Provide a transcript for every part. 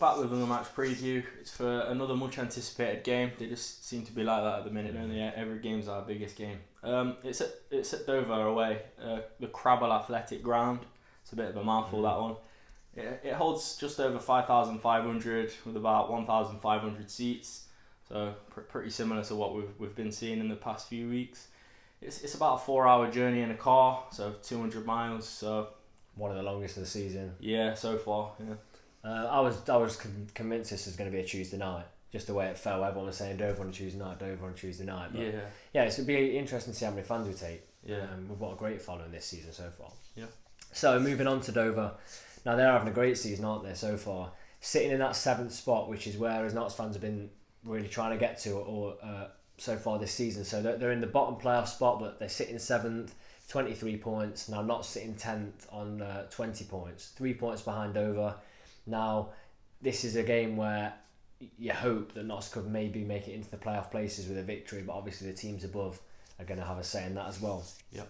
back with another match preview. It's for another much anticipated game. They just seem to be like that at the minute, don't they? Every game's our biggest game. It's at Dover away, the Crabble Athletic Ground. It's a bit of a mouthful, that one. It holds just over 5,500 with about 1,500 seats. So pretty similar to what we've been seeing in the past few weeks. It's about a 4-hour journey in a car, so 200 miles. So one of the longest of the season. Yeah, so far. Yeah. I was convinced this was going to be a Tuesday night. Just the way it fell, everyone was saying Dover on Tuesday night, Dover on Tuesday night. But yeah, it's going to be interesting to see how many fans we take. Yeah, we've got a great following this season so far. Yeah. So moving on to Dover, now they're having a great season, aren't they? So far, sitting in that 7th spot, which is where as Notts fans have been really trying to get to, or so far this season. So they're in the bottom playoff spot, but they're sitting 7th, 23 points. Now Notts sitting 10th on 20 points, 3 points behind Dover. Now this is a game where you hope that Notts could maybe make it into the playoff places with a victory, but obviously the teams above are going to have a say in that as well. Yep.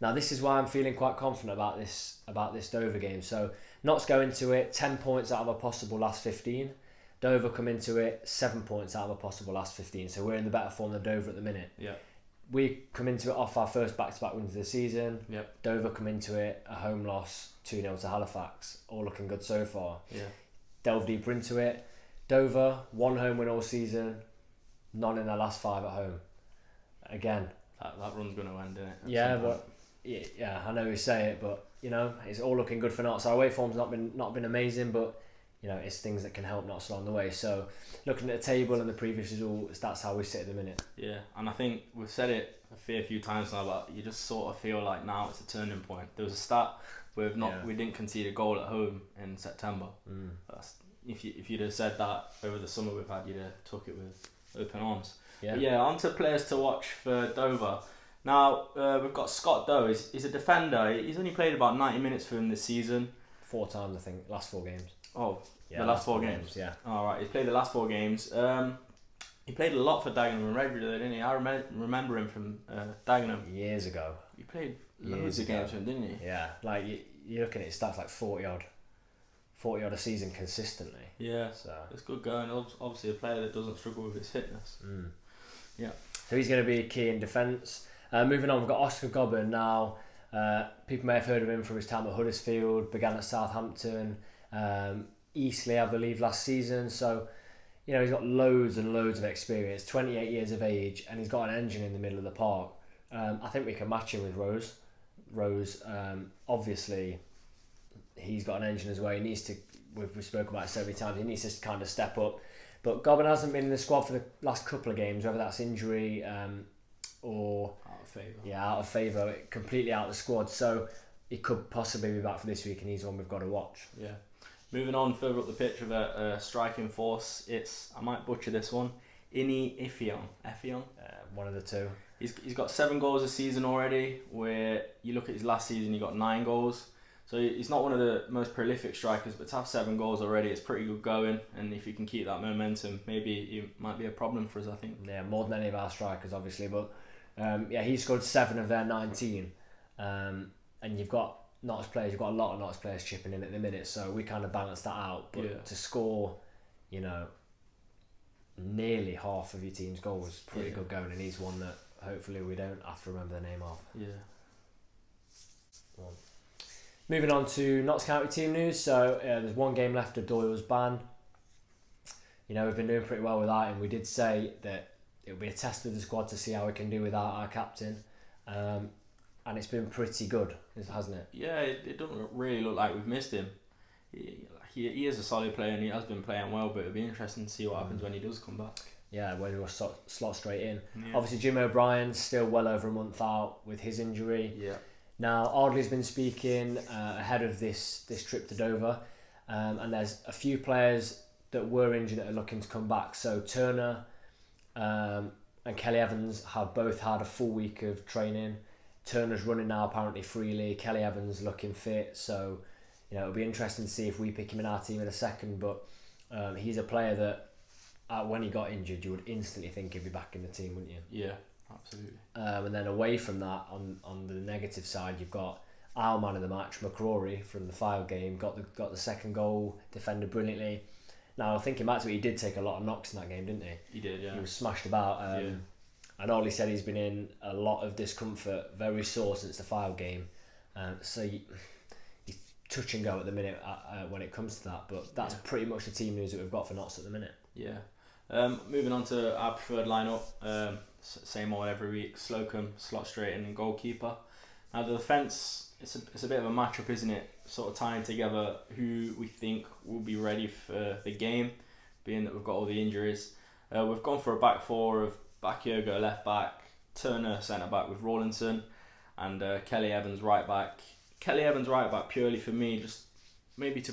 Now this is why I'm feeling quite confident about this Dover game. So Notts go into it 10 points out of a possible last 15. Dover come into it 7 points out of a possible last 15. So we're in the better form than Dover at the minute. Yeah. We come into it off our first back-to-back wins of the season. Yep. Dover come into it a home loss 2-0 to Halifax. All looking good so far. Yeah. Delve deeper into it. Dover, 1 home win all season, none in their last 5 at home. Again, that run's going to end, isn't it? Yeah, but I know you say it, but you know it's all looking good for Notts. Our away form's not been amazing, but you know it's things that can help Notts along the way. So looking at the table and the previous results, that's how we sit at the minute. Yeah, and I think we've said it a fair few times now, but you just sort of feel like now it's a turning point. There was a stat where we didn't concede a goal at home in September. If you'd have said that over the summer we've had, you'd have took it with open arms. Yeah. But yeah, on to players to watch for Dover. Now, we've got Scott Doe. He's a defender. He's only played about 90 minutes for him this season. 4 times, I think. Last 4 games. Oh, yeah, the last 4 games. Yeah. All right, he's played the last 4 games. He played a lot for Dagenham and Redbridge, didn't he? I remember him from Dagenham. Years ago. He played loads of games for him, didn't he? Yeah, like you're looking at his stats like 40 odd a season consistently. Yeah, so it's good going. Obviously a player that doesn't struggle with his fitness. Yeah. So he's going to be key in defence. Moving on, we've got Oscar Gobbin now. People may have heard of him from his time at Huddersfield, began at Southampton, Eastleigh I believe last season. So you know he's got loads and loads of experience, 28 years of age, and he's got an engine in the middle of the park. I think we can match him with Rose. Obviously he's got an engine as well. He needs to, we've spoken about it so many times, he needs to kind of step up. But Gobbin hasn't been in the squad for the last couple of games, whether that's injury or out of favour, completely out of the squad. So he could possibly be back for this week, and he's one we've got to watch. Yeah. Moving on further up the pitch with a striking force, it's, I might butcher this one, Ini Effiong. One of the two. He's got 7 goals a season already, where you look at his last season, he got 9 goals. So he's not one of the most prolific strikers, but to have 7 goals already, it's pretty good going. And if you can keep that momentum, maybe it might be a problem for us, I think. Yeah, more than any of our strikers, obviously. But he scored 7 of their 19. And you've got Notts players, you've got a lot of Notts players chipping in at the minute, so we kind of balance that out. But to score, nearly half of your team's goals is pretty good going, and he's one that hopefully we don't have to remember the name of. Yeah. Well, moving on to Notts County team news. So there's 1 game left of Doyle's ban. We've been doing pretty well without him. We did say that it would be a test of the squad to see how we can do without our captain. And it's been pretty good, hasn't it? Yeah, it doesn't really look like we've missed him. He is a solid player and he has been playing well, but it'll be interesting to see what happens when he does come back. Yeah, whether he'll slot straight in. Yeah. Obviously, Jim O'Brien's still well over a month out with his injury. Yeah. Now, Ardley's been speaking ahead of this trip to Dover, and there's a few players that were injured that are looking to come back. So Turner and Kelly Evans have both had a full week of training. Turner's running now apparently freely. Kelly Evans looking fit. So, it'll be interesting to see if we pick him in our team in a second. But he's a player that when he got injured, you would instantly think he'd be back in the team, wouldn't you? Yeah, absolutely. And then away from that, on the negative side, you've got our man of the match, McCrory, from the Fylde game, got the second goal, defended brilliantly. Now, thinking back to it, he did take a lot of knocks in that game, didn't he? He did, yeah. He was smashed about. And Ollie said he's been in a lot of discomfort, very sore since the File game. So he's touch and go at the minute when it comes to that. But that's pretty much the team news that we've got for Notts at the minute. Yeah. Moving on to our preferred lineup. Same old every week. Slocum, slot straight in, and goalkeeper. Now the defence, it's a bit of a matchup, isn't it? Sort of tying together who we think will be ready for the game, being that we've got all the injuries. We've gone for a back four of Bakayoko left back, Turner centre back with Rawlinson, and Kelly Evans right back. Kelly Evans right back purely for me, just maybe to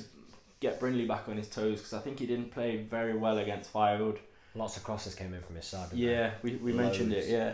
get Brindley back on his toes, because I think he didn't play very well against Firewood. Lots of crosses came in from his side. Yeah, we mentioned it. Yeah,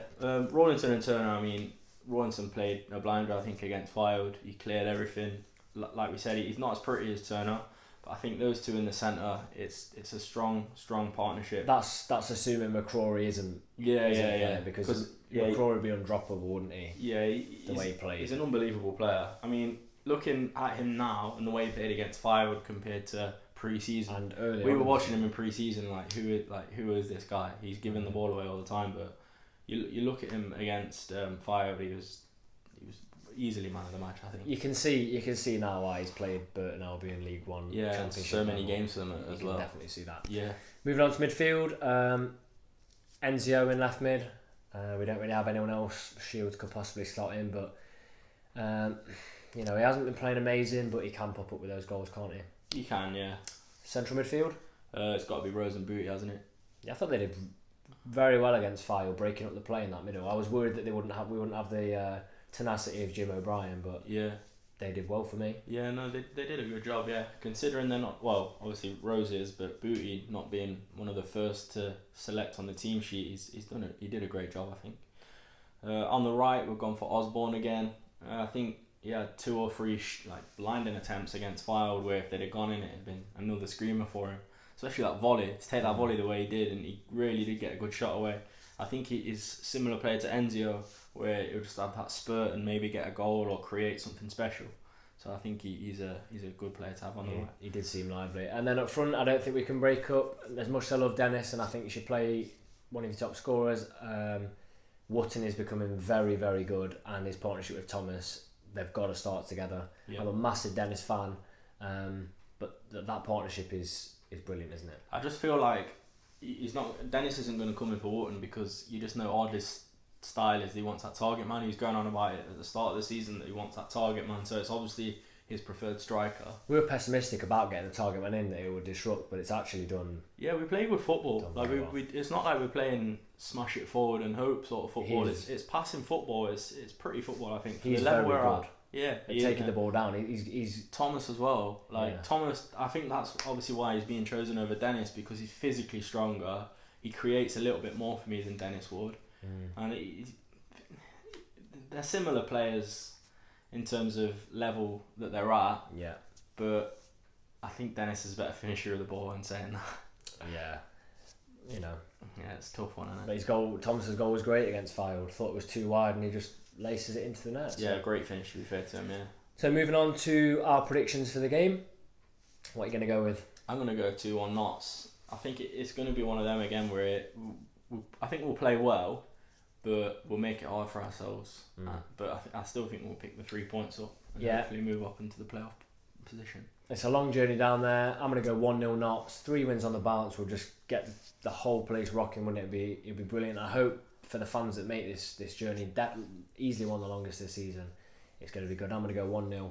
Rawlinson and Turner. I mean, Rawlinson played a blinder, I think, against Firewood. He cleared everything. Like we said, he's not as pretty as Turner, but I think those two in the centre, it's a strong partnership. That's assuming McCrory isn't. Yeah. Because McCrory would be undroppable, wouldn't he? Yeah, the way he plays. He's an unbelievable player. I mean, looking at him now and the way he played against Firewood compared to pre-season, and earlier we were watching him in pre-season. Who is this guy? He's giving the ball away all the time, but you look at him against Firewood, he was easily man of the match, I think. You can see now why he's played Burton Albion League One. Yeah, Championship so many level. games for them as well. You can definitely see that. Yeah. Moving on to midfield, Enzio in left mid. We don't really have anyone else Shields could possibly slot in, but he hasn't been playing amazing, but he can pop up with those goals, can't he? He can, yeah. Central midfield? It's got to be Rose and Booty, hasn't it? Yeah, I thought they did very well against File, breaking up the play in that middle. I was worried that we wouldn't have the tenacity of Jim O'Brien, but yeah, they did well for me. Yeah, no, they did a good job, yeah. Considering they're not, well, obviously Rose is, but Booty not being one of the first to select on the team sheet, he did a great job, I think. On the right, we've gone for Osborne again. I think he had 2 or 3 blinding attempts against Firewood, where if they'd have gone in, it'd been another screamer for him. Especially that volley, to take that volley the way he did, and he really did get a good shot away. I think he is similar player to Enzio, where he'll just have that spurt and maybe get a goal or create something special. So I think he's a good player to have on the right. He did seem lively. And then up front, I don't think we can break up. As much as I love Dennis, and I think you should play one of your top scorers, Wotton is becoming very, very good, and his partnership with Thomas, they've got to start together. Yeah. I'm a massive Dennis fan, but that partnership is brilliant, isn't it? I just feel like Dennis isn't going to come in for Wotton, because you just know Audley's style is he wants that target man. He was going on about it at the start of the season that he wants that target man, so it's obviously his preferred striker. We were pessimistic about getting the target man in, that it would disrupt, but it's actually done. Yeah, we play good football. It's not like we're playing smash it forward and hope sort of football. It's passing football. It's pretty football, I think. For he's the level very we're good. At. Yeah, taking the ball down. He's Thomas as well. Thomas, I think that's obviously why he's being chosen over Dennis, because he's physically stronger. He creates a little bit more for me than Dennis would, and they're similar players in terms of level that they're at. Yeah, but I think Dennis is a better finisher of the ball in saying that. Yeah, Yeah, it's a tough one, isn't it? But Thomas's goal was great against Field. Thought it was too wide, and he just laces it into the net. Yeah, great finish, to be fair to him. Yeah. So moving on to our predictions for the game. What are you going to go with? I'm going to go 2-1 Notts. I think it's going to be one of them again where I think we'll play well, but we'll make it hard for ourselves. But I still think we'll pick the 3 points up and hopefully move up into the playoff position. It's a long journey down there. I'm going to go 1-0 Notts. 3 wins on the bounce will just get the whole place rocking, wouldn't it? It'd be brilliant. I hope for the fans that make this journey, that easily one of the longest this season, it's going to be good. I'm going to go 1-0,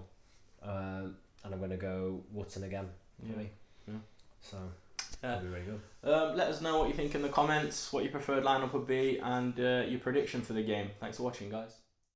and I'm going to go Wootton again for me. Yeah. So that'll be really good. Let us know what you think in the comments, what your preferred lineup would be, and your prediction for the game. Thanks for watching, guys.